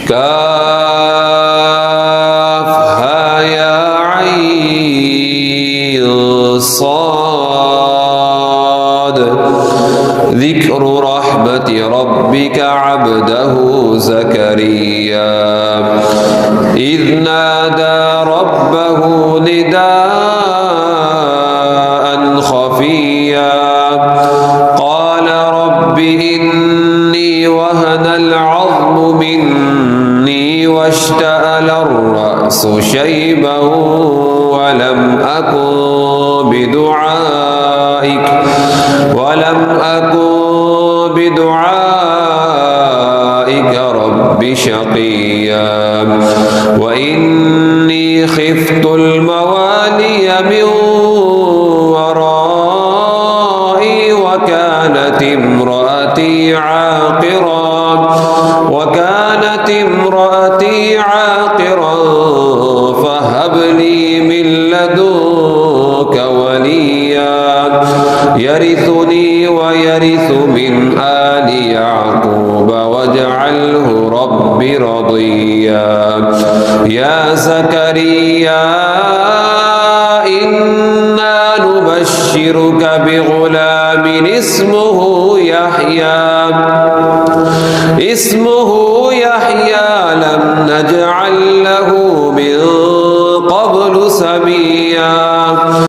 كافها يا عين صاد ذكر رحمة ربك عبده زكريا إذ نادى ربه نداء خفيا قال رب إني وهن العظم مني واشتعل الرأس شيبا ولم أكن بدعائك رب شقيا وإني خفت الموالي من ورائي وكانت امرأتي عاقرا فهب لي من لدنك وليا يرثني ويرث من آل يعقوب واجعله رب رضيا يا زكريا إنا نبشرك بغلام اسمه يحيى لم نجعل له